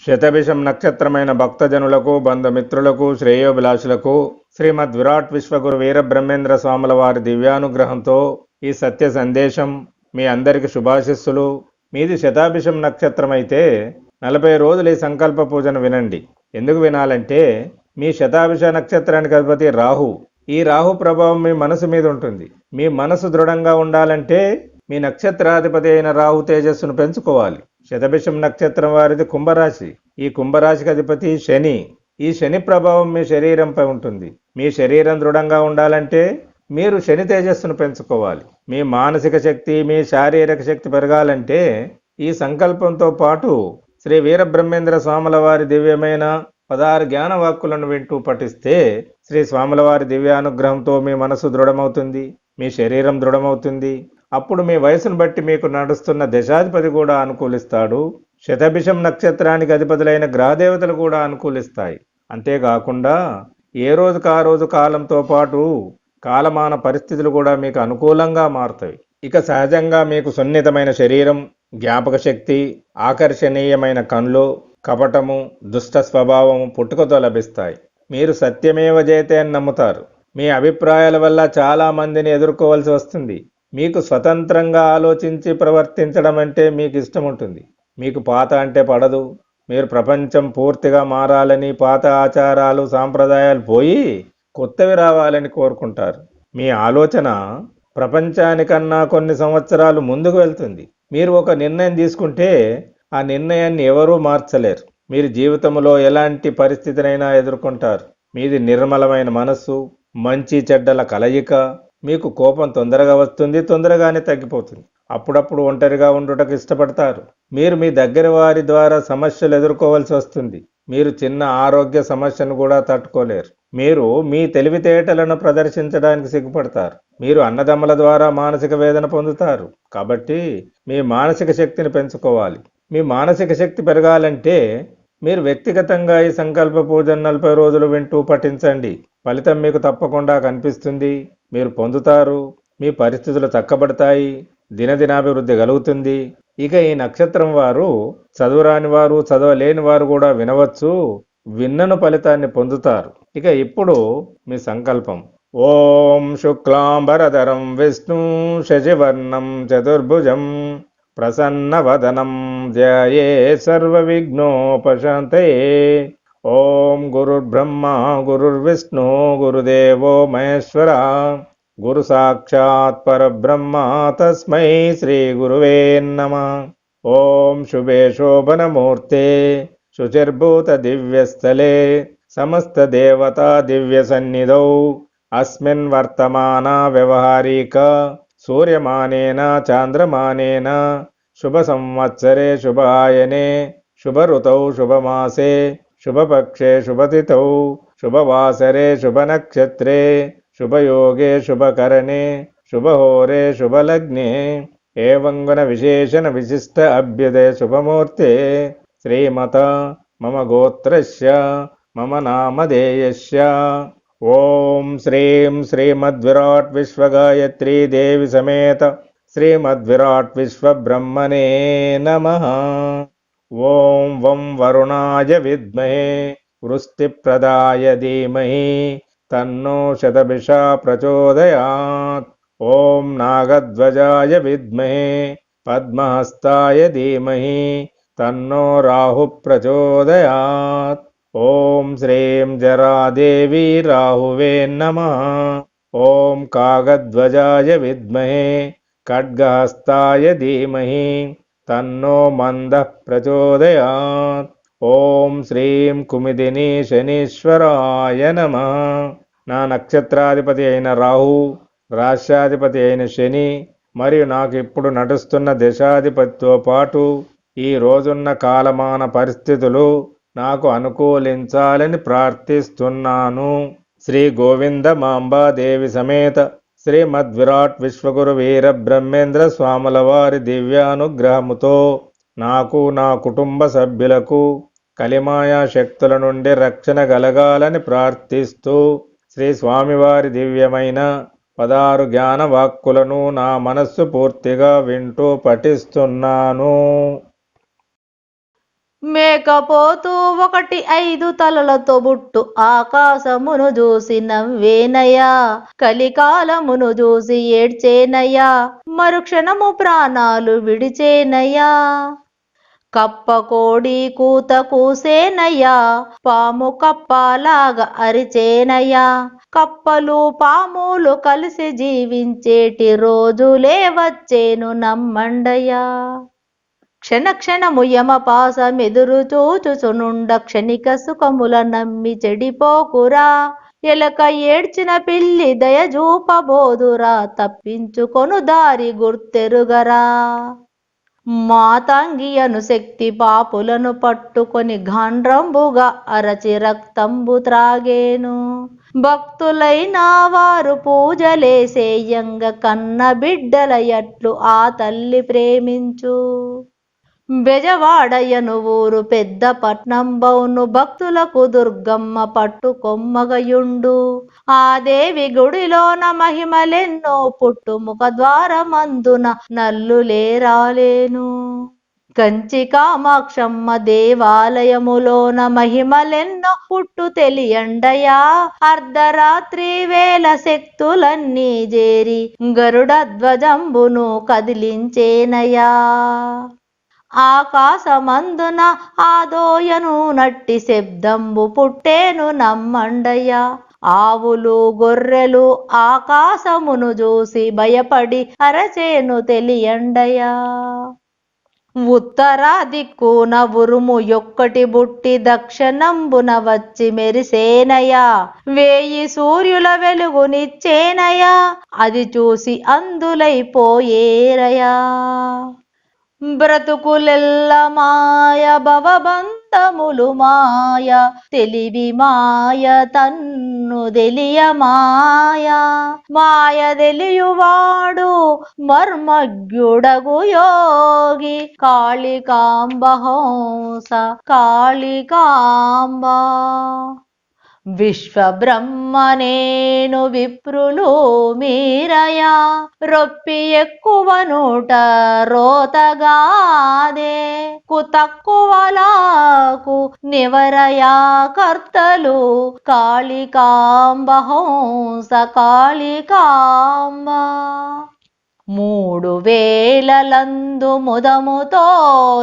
శతభిషం నక్షత్రమైన భక్తజనులకు బంధుమిత్రులకు శ్రేయోభిలాషులకు శ్రీమద్ విరాట్ విశ్వగురు వీరబ్రహ్మేంద్ర స్వాముల వారి దివ్యానుగ్రహంతో ఈ సత్య సందేశం మీ అందరికి శుభాశిస్సులు. మీది శతాభిషం నక్షత్రమైతే 40 రోజులు ఈ సంకల్ప పూజను వినండి. ఎందుకు వినాలంటే మీ శతాభిష నక్షత్రానికి అధిపతి రాహు. ఈ రాహు ప్రభావం మీ మనసు మీద ఉంటుంది. మీ మనసు దృఢంగా ఉండాలంటే మీ నక్షత్రాధిపతి అయిన రాహు తేజస్సును పెంచుకోవాలి. శతభిషం నక్షత్రం వారిది కుంభరాశి. ఈ కుంభరాశికి అధిపతి శని. ఈ శని ప్రభావం మీ శరీరంపై ఉంటుంది. మీ శరీరం దృఢంగా ఉండాలంటే మీరు శని తేజస్సును పెంచుకోవాలి. మీ మానసిక శక్తి, మీ శారీరక శక్తి పెరగాలంటే ఈ సంకల్పంతో పాటు శ్రీ వీరబ్రహ్మేంద్ర స్వాముల వారి దివ్యమైన 16 జ్ఞాన వాక్కులను వింటూ పఠిస్తే శ్రీ స్వాముల వారి దివ్యానుగ్రహంతో మీ మనసు దృఢమవుతుంది, మీ శరీరం దృఢమవుతుంది. అప్పుడు మీ వయసును బట్టి మీకు నడుస్తున్న దశాధిపతి కూడా అనుకూలిస్తాడు. శతభిషం నక్షత్రానికి అధిపతులైన గ్రహదేవతలు కూడా అనుకూలిస్తాయి. అంతేకాకుండా ఏ రోజుకు ఆ రోజు కాలంతో పాటు కాలమాన పరిస్థితులు కూడా మీకు అనుకూలంగా మారుతాయి. ఇక సహజంగా మీకు సున్నితమైన శరీరం, జ్ఞాపక శక్తి, ఆకర్షణీయమైన కళ్ళు, కపటము, దుష్ట స్వభావము పుట్టుకతో లభిస్తాయి. మీరు సత్యమేవ జయతే అని నమ్ముతారు. మీ అభిప్రాయాల వల్ల చాలా మందిని ఎదుర్కోవాల్సి వస్తుంది. మీకు స్వతంత్రంగా ఆలోచించి ప్రవర్తించడం అంటే మీకు ఇష్టం ఉంటుంది. మీకు పాత అంటే పడదు. మీరు ప్రపంచం పూర్తిగా మారాలని, పాత ఆచారాలు సాంప్రదాయాలు పోయి కొత్తవి రావాలని కోరుకుంటారు. మీ ఆలోచన ప్రపంచానికన్నా కొన్ని సంవత్సరాలు ముందుకు వెళ్తుంది. మీరు ఒక నిర్ణయం తీసుకుంటే ఆ నిర్ణయాన్ని ఎవరూ మార్చలేరు. మీరు జీవితంలో ఎలాంటి పరిస్థితినైనా ఎదుర్కొంటారు. మీది నిర్మలమైన మనస్సు, మంచి చెడ్డల కలయిక. మీకు కోపం తొందరగా వస్తుంది, తొందరగానే తగ్గిపోతుంది. అప్పుడప్పుడు ఒంటరిగా ఉండుటకు ఇష్టపడతారు. మీరు మీ దగ్గర వారి ద్వారా సమస్యలు ఎదుర్కోవాల్సి వస్తుంది. మీరు చిన్న ఆరోగ్య సమస్యను కూడా తట్టుకోలేరు. మీరు మీ తెలివితేటలను ప్రదర్శించడానికి సిగ్గుపడతారు. మీరు అన్నదమ్ముల ద్వారా మానసిక వేదన పొందుతారు. కాబట్టి మీ మానసిక శక్తిని పెంచుకోవాలి. మీ మానసిక శక్తి పెరగాలంటే మీరు వ్యక్తిగతంగా ఈ సంకల్ప పూజను 40 రోజులు వింటూ పఠించండి. ఫలితం మీకు తప్పకుండా కనిపిస్తుంది. మీరు పొందుతారు. మీ పరిస్థితులు చక్కబడతాయి. దినదినాభివృద్ధి కలుగుతుంది. ఇక ఈ నక్షత్రం వారు చదువురాని వారు, చదవలేని వారు కూడా వినవచ్చు. విన్నను ఫలితాన్ని పొందుతారు. ఇక ఇప్పుడు మీ సంకల్పం. ఓం శుక్లాంబరధరం విష్ణు శశివర్ణం చతుర్భుజం ప్రసన్నవదనం ధ్యాయే సర్వవిఘ్నోపశాంతయే. ఓం గురుర్బ్రహ్మ గురుర్విష్ణు గురుదేవో మహేశ్వర గురు సాక్షాత్ పరబ్రహ్మ తస్మై శ్రీ గురువే నమః. ఓం శుభే శోభనమూర్తే శుచిర్భూత దివ్యస్థలే సమస్త దేవతా దివ్య సన్నిధౌ అస్మిన్ వర్తమాన వ్యవహారిక సూర్యమానేన చాంద్రమానేన శుభ సంవత్సరే శుభాయనే శుభ ఋతౌ శుభమాసే శుభపక్షే శుభతిథౌ శుభవాసరే శుభనక్షత్రే శుభయోగే శుభకరణే శుభహోరే శుభలగ్నే ఏవం గుణ విశేషణ విశిష్ట అభ్యుదయ శుభమూర్తే శ్రీమత మమ గోత్రస్య మమ నామధేయస్య. ఓం శ్రీం శ్రీమద్విరాట్ విశ్వగాయత్రీ దేవి సమేత శ్రీమద్విరాట్ విశ్వబ్రహ్మణే నమః. ఓం వం వరుణాయ విద్మహే వృష్టిప్రదాయ ధీమహి తన్నో శతభిషా ప్రచోదయాత్. ఓం నాగధ్వజాయ విద్మహే పద్మహస్తాయ ధీమహి తన్నో రాహు ప్రచోదయాత్. ఓం శ్రీం జరాదేవి రాహువే నమః. ఓం కాగధ్వజాయ విద్మహే ఖడ్గహస్తాయ ధీమహి తన్నో మందః ప్రచోదయాత్. ఓం శ్రీం కుమిదిని శనీశ్వరాయ నమః. నా నక్షత్రాధిపతి అయిన రాహు, రాశ్యాధిపతి అయిన శని మరియు నాకు ఇప్పుడు నడుస్తున్న దశాధిపతితో పాటు ఈ రోజున్న కాలమాన పరిస్థితులు నాకు అనుకూలించాలని ప్రార్థిస్తున్నాను. శ్రీ గోవింద మాంబాదేవి సమేత శ్రీమద్విరాట్ విశ్వగురు వీరబ్రహ్మేంద్ర స్వాముల వారి దివ్యానుగ్రహముతో నాకు, నా కుటుంబ సభ్యులకు కలిమాయా శక్తుల నుండి రక్షణ కలగాలని ప్రార్థిస్తూ శ్రీ స్వామివారి దివ్యమైన 16 జ్ఞాన వాక్కులను నా మనస్సు పూర్తిగా వింటూ పఠిస్తున్నాను. మేకపోతూ ఒకటి 5 తలలతో బుట్టు ఆకాశమును చూసి నవ్వేనయ్యా, కలికాలమును చూసి ఏడ్చేనయ్యా, మరుక్షణము ప్రాణాలు విడిచేనయ్యా. కప్పకోడి కూత కూసేనయ్యా, పాము కప్పలాగా అరిచేనయ్యా, కప్పలు పాములు కలిసి జీవించేటి రోజులే వచ్చేను నమ్మండయ్యా. క్షణ క్షణము యమపాసమెదురు చూచుచునుండ, క్షణిక సుఖముల నమ్మి చెడిపోకురా, ఎలక ఏడ్చిన పిల్లి దయజూపబోదురా, తప్పించుకొను దారి గుర్తెరుగరా. మాతంగియను శక్తి పాపులను పట్టుకొని గాండ్రంబుగా అరచి రక్తంబు త్రాగేను, భక్తులైన వారు పూజలేసేయంగ కన్న బిడ్డల ఎట్లు ఆ తల్లి ప్రేమించు. బెజవాడయ్యను ఊరు పెద్ద పట్నంబౌను, భక్తులకు దుర్గమ్మ పట్టు కొమ్మగయుండు, ఆ దేవి గుడిలోన మహిమలెన్నో పుట్టు ముఖద్వారమందున నల్లులే రాలేను. కంచి కామాక్షమ్మ దేవాలయములోన మహిమలెన్నో పుట్టు తెలియండయా, అర్ధరాత్రి వేళ శక్తులన్నీ చేరి గరుడ ధ్వజంబును కదిలించేనయా. ఆకాశమందున ఆదోయను నట్టి శబ్దంబు పుట్టేను నమ్మండయ్యా, ఆవులు గొర్రెలు ఆకాశమును చూసి భయపడి అరచేను తెలియండయా. ఉత్తర దిక్కున ఉరుము యొక్కటి బుట్టి దక్షిణంబున వచ్చి మెరిసేనయా, 1000 సూర్యుల వెలుగునిచ్చేనయా, అది చూసి అందులైపోయేరయా. బ్రతుకులెల్ల మాయ భవబంధములు మాయ, తెలివి మాయ తన్ను తెలియ మాయ, మాయ తెలియువాడు మర్మజ్ఞుడగు యోగి, కాళికాంబ హంస కాళికాంబ. విశ్వబ్రహ్మనేను విప్రులు మీరయా, రొప్పి ఎక్కువ నూట రోతగాదే, కుతక్కువలాకు నివరయా కర్తలు, కాళికాంబ హంస కాళికాంబ. 3000 ముదముతో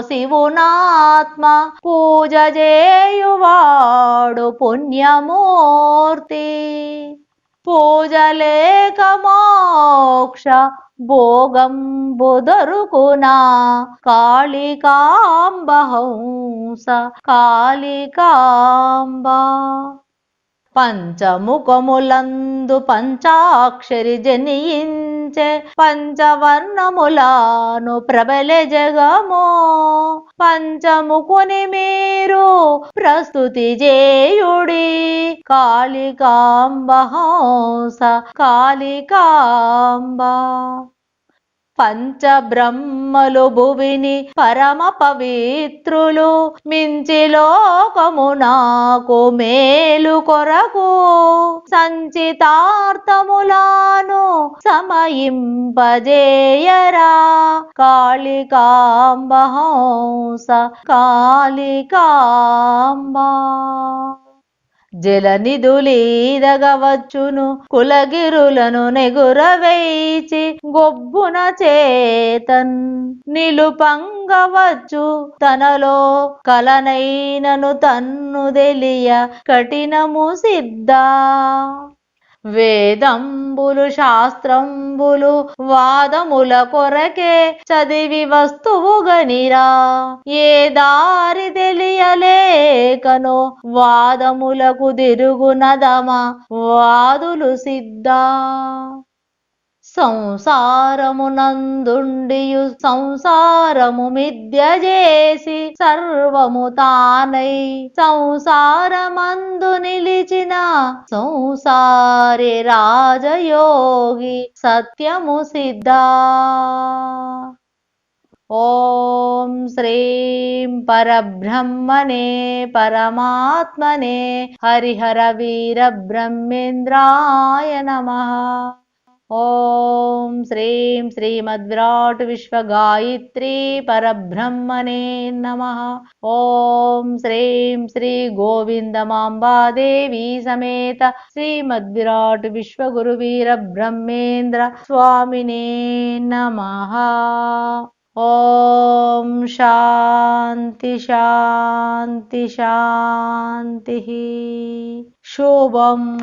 శివునాత్మ పూజ చేయువాడు పుణ్యమూర్తి, పూజలేక మోక్ష భోగంబు దొరుకునా, కాళికాంబ హంస కాళికాంబ. పంచముఖములందు పంచాక్షరి జనియించే, పంచవర్ణములాను ప్రబలె జగమో, పంచముఖుని మీరు ప్రస్తుతి చేయుడి, కాళికాంబ హంస కాళికాంబ. పంచబ్రహ్మలు భువిని పరమ పవిత్రులు, మించి లోకమునాకు మేలు కొరకు, సంచితార్థములాను సమయింపజేయరా, కాళికాంబ హంస కాళికాంబ. జలనిధులీదగవచ్చును కులగిరులను నెగురవేచి, గొబ్బున చేతన్ నిలుపంగవచ్చు, తనలో కలనైనను తన్ను తెలియ కఠినము సిద్ధ. వేదంబులు శాస్త్రంబులు వాదముల కొరకే చదివి వస్తువు గనిరా, ఏ దారి తెలియలేకనో వాదములకు తిరుగునదమా వాదులు సిద్ధా. సంసారమునందుండియు సంసారము మిథ్య చేసి, సర్వము తానై సంసారమందు నిలిచిన సంసారి రాజయోగి సత్యము సిద్ధా. ఓం శ్రీం పరబ్రహ్మణే పరమాత్మనే హరిహర వీర బ్రహ్మేంద్రాయ నమః. ఓం శ్రీం శ్రీమద్విరాట్ విశ్వగాయత్రీ పరబ్రహ్మణే నమః. ఓం శ్రీం శ్రీ గోవిందమాంబాదేవి సమేత శ్రీమద్విరాట్ విశ్వగురు వీరబ్రహ్మేంద్ర స్వామినే నమః. ఓం శాంతి శాంతి శాంతి. శుభం.